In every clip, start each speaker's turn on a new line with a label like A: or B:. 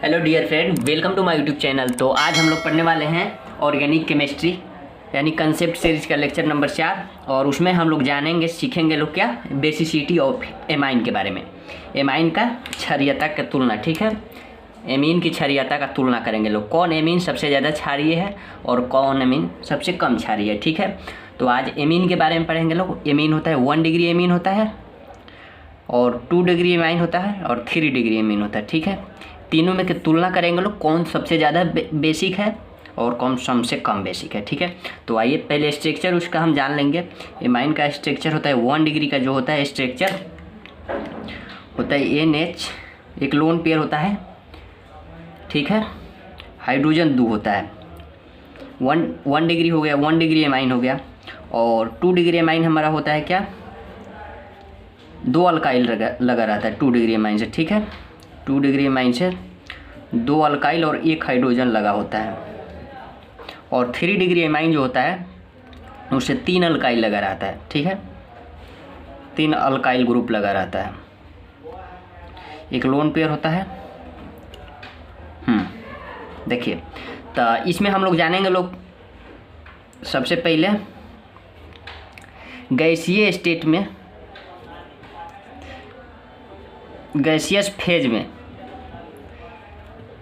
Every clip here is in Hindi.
A: Hello dear friend, welcome to my YouTube channel. तो आज हम लोग पढ़ने वाले हैं ऑर्गेनिक केमिस्ट्री यानी कंसेप्ट सीरीज का लेक्चर नंबर 4। और उसमें हम लोग जानेंगे, सीखेंगे लोग क्या, बेसिसिटी ऑफ एमाइन के बारे में। एमाइन का क्षारीयता का तुलना, ठीक है, एमीन की क्षारीयता का तुलना करेंगे लोग, कौन एमीन सबसे ज़्यादा क्षारीय है और कौन एमीन सबसे कम क्षारीय है, ठीक है। तो आज एमीन के बारे में पढ़ेंगे लोग। एमीन होता है 1 डिग्री एमीन होता है और 2 डिग्री एमाइन होता है और 3 डिग्री एमीन होता है, ठीक है। तीनों में की तुलना करेंगे लोग, कौन सबसे ज़्यादा बेसिक है और कौन सबसे कम बेसिक है, ठीक है। तो आइए पहले स्ट्रक्चर उसका हम जान लेंगे। एमाइन का स्ट्रक्चर होता है 1 डिग्री का जो होता है स्ट्रक्चर होता है NH, एक लोन पेयर होता है, ठीक है। हाइड्रोजन 2 होता है। 1 डिग्री हो गया, 1 डिग्री एमाइन हो गया। और 2 डिग्री एमाइन हमारा होता है क्या, 2 अल्काइल लगा रहता है 2 डिग्री एमाइन से, ठीक है। 2 डिग्री एमाइन से 2 अल्काइल और 1 हाइड्रोजन लगा होता है। और 3 डिग्री एमाइन जो होता है उससे 3 अल्काइल लगा रहता है, ठीक है। 3 अल्काइल ग्रुप लगा रहता है, एक लोन पेयर होता है। देखिए, तो इसमें हम लोग जानेंगे लोग सबसे पहले गैसीय स्टेट में, गैसियस फेज में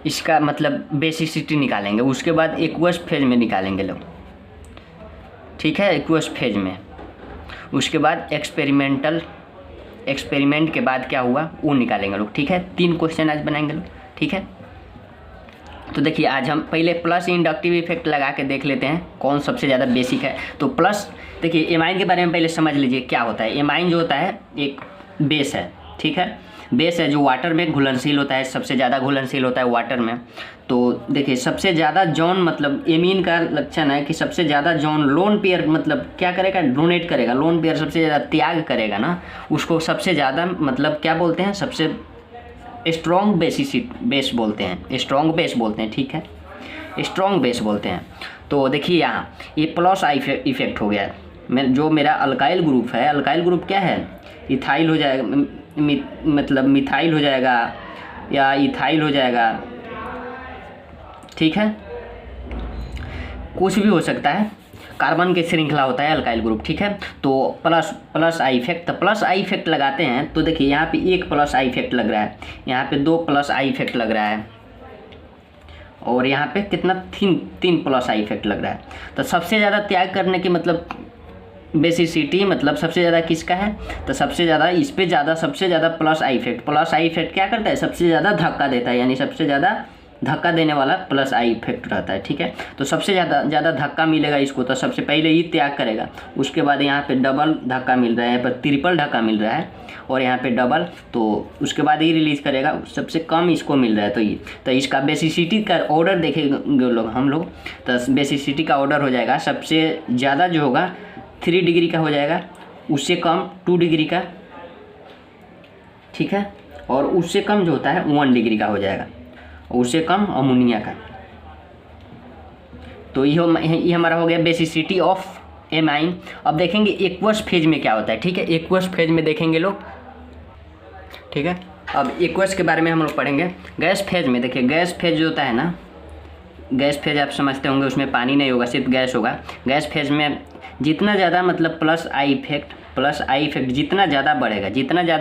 A: इसका मतलब बेसिसिटी निकालेंगे। उसके बाद एक्वस फेज में निकालेंगे लोग, ठीक है, एक्वस फेज में। उसके बाद एक्सपेरिमेंट के बाद क्या हुआ वो निकालेंगे लोग, ठीक है। 3 क्वेश्चन आज बनाएंगे लोग, ठीक है। तो देखिए, आज हम पहले प्लस इंडक्टिव इफेक्ट लगा के देख लेते हैं कौन सबसे ज़्यादा बेसिक है। तो प्लस, देखिए एमाइन के बारे में पहले समझ लीजिए क्या होता है। एमाइन जो होता है एक बेस है, ठीक है, बेस है जो वाटर में घुलनशील होता है, सबसे ज़्यादा घुलनशील होता है वाटर में। तो देखिए, सबसे ज़्यादा जॉन मतलब एमीन का लक्षण है कि सबसे ज़्यादा जॉन लोन पेयर मतलब क्या करेगा, डोनेट करेगा। लोन पेयर सबसे ज़्यादा त्याग करेगा ना, उसको सबसे ज़्यादा मतलब क्या बोलते हैं, सबसे स्ट्रॉन्ग बेस बोलते हैं, स्ट्रॉन्ग बेस बोलते हैं, ठीक है, स्ट्रॉन्ग बेस बोलते हैं। तो देखिए यहाँ ये प्लस इफेक्ट हो गया। जो मेरा अल्काइल ग्रुप है, अल्काइल ग्रुप क्या है, इथाइल हो जाएगा, मतलब मिथाइल हो जाएगा या इथाइल हो जाएगा, ठीक है, कुछ भी हो सकता है। कार्बन के श्रृंखला होता है अल्काइल ग्रुप, ठीक है। तो प्लस आई इफेक्ट, तो प्लस आई इफेक्ट लगाते हैं तो देखिए यहाँ पे 1 प्लस आई इफेक्ट लग रहा है, यहाँ पे 2 प्लस आई इफेक्ट लग रहा है और यहाँ पे कितना 3 प्लस आई इफेक्ट लग रहा है। तो सबसे ज़्यादा त्याग करने की मतलब बेसिसिटी मतलब सबसे ज़्यादा किसका है, तो सबसे ज़्यादा इस पे ज़्यादा, सबसे ज़्यादा प्लस आई इफेक्ट क्या करता है, सबसे ज़्यादा धक्का देता है, यानी सबसे ज़्यादा धक्का देने वाला प्लस आई इफेक्ट रहता है, ठीक है। तो सबसे ज़्यादा धक्का मिलेगा इसको, तो सबसे पहले ये त्याग करेगा। उसके बाद यहाँ पे डबल धक्का मिल रहा है, यहाँ पर ट्रिपल धक्का मिल रहा है और यहाँ पे डबल, तो उसके बाद ये रिलीज़ करेगा। सबसे कम इसको मिल रहा है, तो इसका बेसिसिटी का ऑर्डर देखेंगे लोग हम लोग। तो बेसिसिटी का ऑर्डर हो जाएगा, सबसे ज़्यादा जो होगा 3 डिग्री का हो जाएगा, उससे कम 2 डिग्री का, ठीक है, और उससे कम जो होता है 1 डिग्री का हो जाएगा, उससे कम अमोनिया का। तो ये हमारा हो गया बेसिसिटी ऑफ एमाइन। अब देखेंगे एक्वस फेज में क्या होता है, ठीक है। एक्वस फेज में देखेंगे लोग, ठीक है। अब एक्वस के बारे में हम लोग पढ़ेंगे। गैस फेज में देखिए, गैस फेज जो होता है ना, गैस फेज आप समझते होंगे, उसमें पानी नहीं होगा, सिर्फ गैस होगा। गैस फेज में जितना ज़्यादा मतलब प्लस आई इफेक्ट जितना ज़्यादा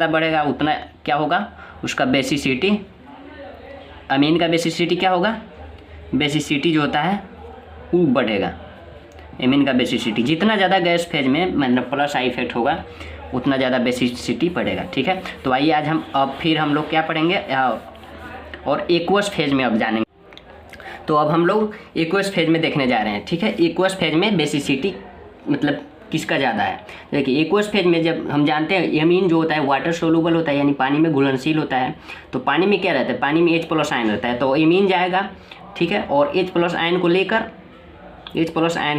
A: बढ़ेगा उतना क्या होगा, उसका बेसिसिटी, अमीन का बेसिसिटी क्या होगा, बेसिसिटी जो होता है वो बढ़ेगा। एमीन का बेसिसिटी जितना ज़्यादा गैस फेज में मतलब प्लस आई इफेक्ट होगा उतना ज़्यादा बेसिसिटी बढ़ेगा, ठीक है। तो आइए आज फिर हम लोग क्या पढ़ेंगे और एक्वस फेज में अब जानेंगे। तो अब हम लोग एक्वस फेज में देखने जा रहे हैं, ठीक है। एक्वस फेज में बेसिसिटी मतलब किसका ज़्यादा है। देखिए एक्वस फेज में जब हम जानते हैं एमीन जो होता है वाटर सोलूबल होता है, यानी पानी में घुलनशील होता है। तो पानी में क्या रहता है, पानी में H प्लस आयन रहता है, तो एमीन जाएगा, ठीक है, और H प्लस आयन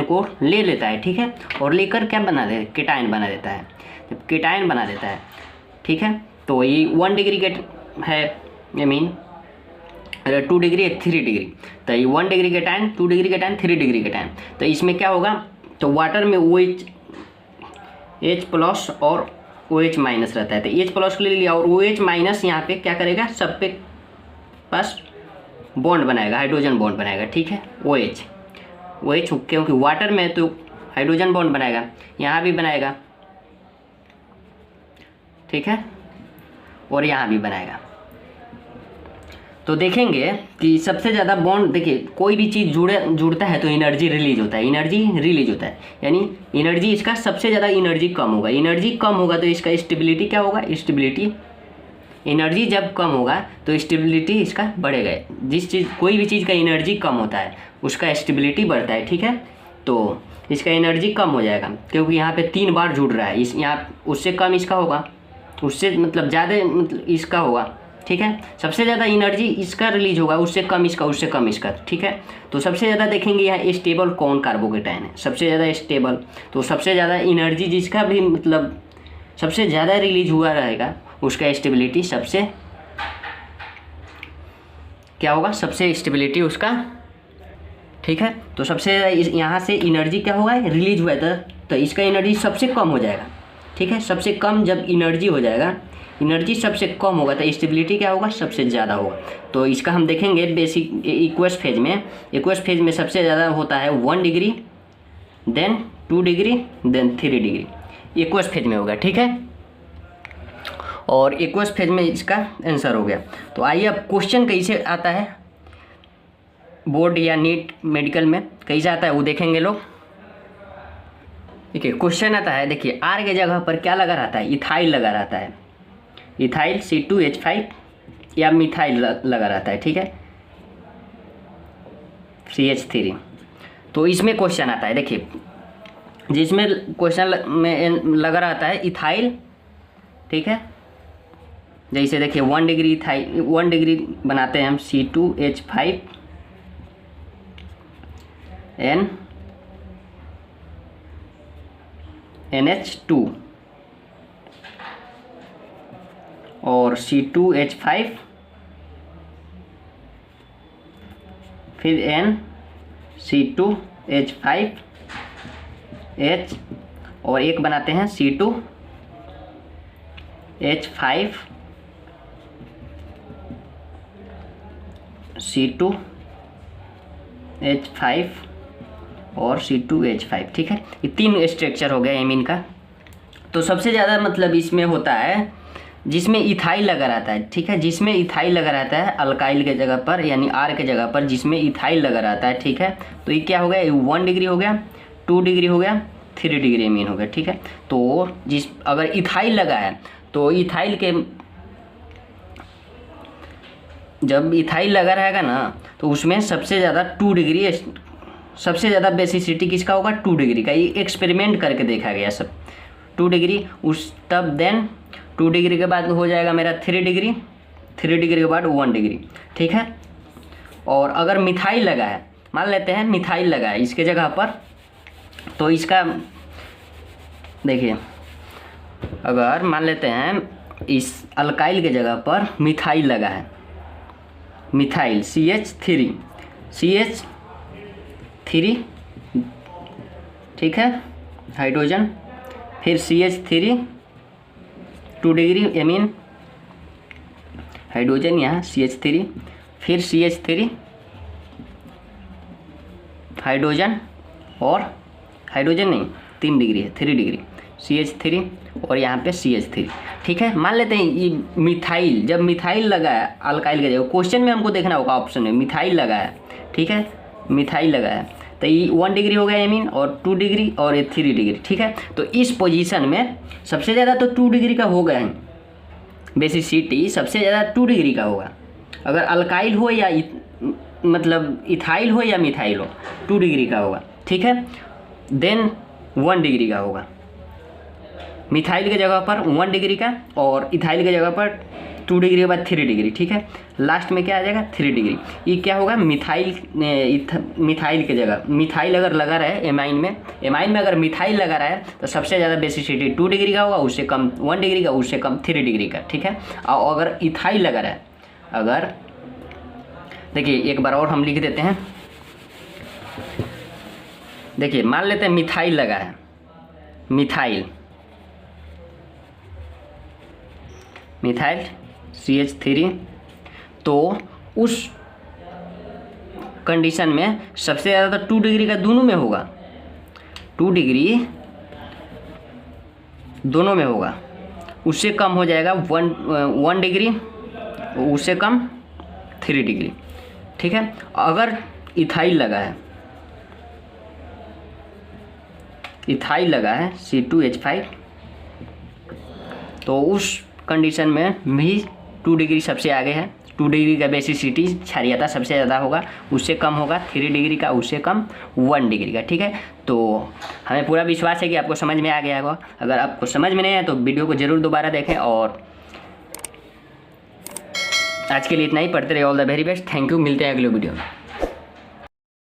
A: को ले लेता है, ठीक है, और लेकर क्या बना देता है, केटायन बना देता है। जब केटायन बना देता है, ठीक है, तो ये 1 डिग्री के है एमीन, 2 डिग्री 3 डिग्री, तो ये 1 degree cation, 2 degree cation, 3 degree cation. तो इसमें क्या होगा, तो वाटर में H प्लस और OH माइनस रहता है, तो H प्लस ले लिया और OH माइनस यहाँ पे क्या करेगा, सब पे पास बॉन्ड बनाएगा, हाइड्रोजन बॉन्ड बनाएगा, ठीक है। OH क्योंकि वाटर में तो हाइड्रोजन बॉन्ड बनाएगा, यहाँ भी बनाएगा, ठीक है, और यहाँ भी बनाएगा। तो देखेंगे कि सबसे ज़्यादा बॉन्ड, देखिए कोई भी चीज़ जुड़ता है तो एनर्जी रिलीज होता है, यानी एनर्जी इसका सबसे ज़्यादा एनर्जी कम होगा, तो इसका स्टेबिलिटी क्या होगा, एनर्जी जब कम होगा तो स्टेबिलिटी इसका बढ़ेगा। कोई भी चीज़ का एनर्जी कम होता है उसका स्टेबिलिटी बढ़ता है, ठीक है। तो इसका एनर्जी कम हो जाएगा क्योंकि यहाँ पे 3 बार जुड़ रहा है, यहाँ उससे कम इसका होगा, उससे मतलब ज़्यादा मतलब इसका होगा, ठीक है। सबसे ज़्यादा एनर्जी इसका रिलीज होगा, उससे कम इसका, ठीक है। तो सबसे ज़्यादा देखेंगे यहाँ स्टेबल कौन कार्बोकेटाइन है, सबसे ज़्यादा स्टेबल, तो सबसे ज़्यादा एनर्जी जिसका भी मतलब सबसे ज़्यादा रिलीज हुआ रहेगा उसका स्टेबिलिटी सबसे क्या होगा, सबसे स्टेबिलिटी उसका, ठीक है। तो सबसे यहाँ से एनर्जी क्या होगा, रिलीज हुआ था, तो इसका एनर्जी सबसे कम हो जाएगा, ठीक है। सबसे कम जब एनर्जी हो जाएगा, एनर्जी सबसे कम होगा तो स्टेबिलिटी क्या होगा, सबसे ज़्यादा होगा। तो इसका हम देखेंगे बेसिक एक्वस फेज में सबसे ज़्यादा होता है 1 degree, then 2 degree, then 3 degree, aqueous phase में होगा, ठीक है। और एक्वस फेज में इसका आंसर हो गया। तो आइए अब क्वेश्चन कैसे आता है बोर्ड या नीट मेडिकल में कैसे आता है वो देखेंगे लोग। देखिए क्वेश्चन आता है, देखिए R के जगह पर क्या लगा रहता है, इथाइल लगा रहता है, इथाइल C2H5 या मिथाइल लगा रहता है, ठीक है, CH3। तो इसमें क्वेश्चन आता है, देखिए जिसमें क्वेश्चन में लगा रहता है इथाइल, ठीक है। जैसे देखिए 1 डिग्री इथाइल, 1 डिग्री बनाते हैं हम C2H5 NH2 और C2H5 फिर C2H5H और एक बनाते हैं C2H5 और C2H5, ठीक है। ये 3 स्ट्रक्चर हो गया एमीन का। तो सबसे ज़्यादा मतलब इसमें होता है जिसमें इथाइल लगा रहता है, ठीक है, जिसमें इथाइल लगा रहता है अल्काइल के जगह पर, यानी R के जगह पर जिसमें इथाइल लगा रहता है, ठीक है। तो ये क्या हो गया, 1 डिग्री हो गया, 2 डिग्री हो गया, 3 डिग्री एमीन हो गया, ठीक है। तो अगर इथाइल लगा है तो इथाइल के जब इथाइल लगा रहेगा ना तो उसमें सबसे ज़्यादा 2 डिग्री, सबसे ज़्यादा बेसिसिटी किसका होगा, 2 डिग्री का। ये एक्सपेरिमेंट करके देखा गया सब, 2 डिग्री उस तब देन 2 डिग्री के बाद हो जाएगा मेरा 3 डिग्री, 3 डिग्री के बाद 1 डिग्री, ठीक है। और अगर मिथाइल लगा है, मान लेते हैं मिथाइल लगा है इसके जगह पर, तो इसका देखिए अगर मान लेते हैं इस अल्काइल के जगह पर मिथाइल लगा है, मिथाइल CH3, ठीक है, हाइड्रोजन, फिर CH3 2 डिग्री एमीन, हाइड्रोजन यहाँ CH3, फिर CH3 हाइड्रोजन, और हाइड्रोजन नहीं 3 डिग्री है, 3 डिग्री CH3 और यहाँ पे CH3, ठीक है। मान लेते हैं ये मिथाइल, जब मिथाइल लगा है अल्काइल के जगह, क्वेश्चन में हमको देखना होगा ऑप्शन में मिथाइल लगा है, ठीक है, मिथाइल लगा है, तो ये 1 डिग्री हो गया एमीन, और 2 डिग्री और ये 3 डिग्री, ठीक है। तो इस पोजीशन में सबसे ज़्यादा तो 2 डिग्री का हो गया है, बेसिसिटी सबसे ज़्यादा 2 डिग्री का होगा। अगर अल्काइल हो या मतलब इथाइल हो या मिथाइल हो, 2 डिग्री का होगा, ठीक है। देन 1 डिग्री का होगा मिथाइल के जगह पर 1 डिग्री का, और इथाइल के जगह पर 2 डिग्री के बाद 3 डिग्री, ठीक है। लास्ट में क्या आ जाएगा 3 डिग्री। ये क्या होगा, मिथाइल के जगह मिथाइल अगर लगा रहा है एमाइन में अगर मिथाइल लगा रहा है तो सबसे ज़्यादा बेसिसिटी 2 डिग्री का होगा, उससे कम 1 डिग्री का, उससे कम 3 डिग्री का, ठीक है। और अगर इथाइल लगा रहा है, अगर देखिए एक बार और हम लिख देते हैं, देखिए मान लेते हैं मिथाइल लगा है, मिथाइल CH3, तो उस कंडीशन में सबसे ज़्यादा तो 2 डिग्री का दोनों में होगा, 2 डिग्री दोनों में होगा। उससे कम हो जाएगा 1 डिग्री, उससे कम 3 डिग्री। ठीक है, अगर इथाइल लगा है, इथाइल लगा है C2H5, तो उस कंडीशन में भी 2 डिग्री सबसे आगे है। 2 डिग्री का बेसिसिटी क्षारीयता सबसे ज़्यादा होगा, उससे कम होगा 3 डिग्री का, उससे कम 1 डिग्री का। ठीक है, तो हमें पूरा विश्वास है कि आपको समझ में आ गया होगा। अगर आपको समझ में नहीं आया तो वीडियो को ज़रूर दोबारा देखें। और आज के लिए इतना ही, पढ़ते रहिए। All the very best, thank you, मिलते हैं अगले वीडियो में।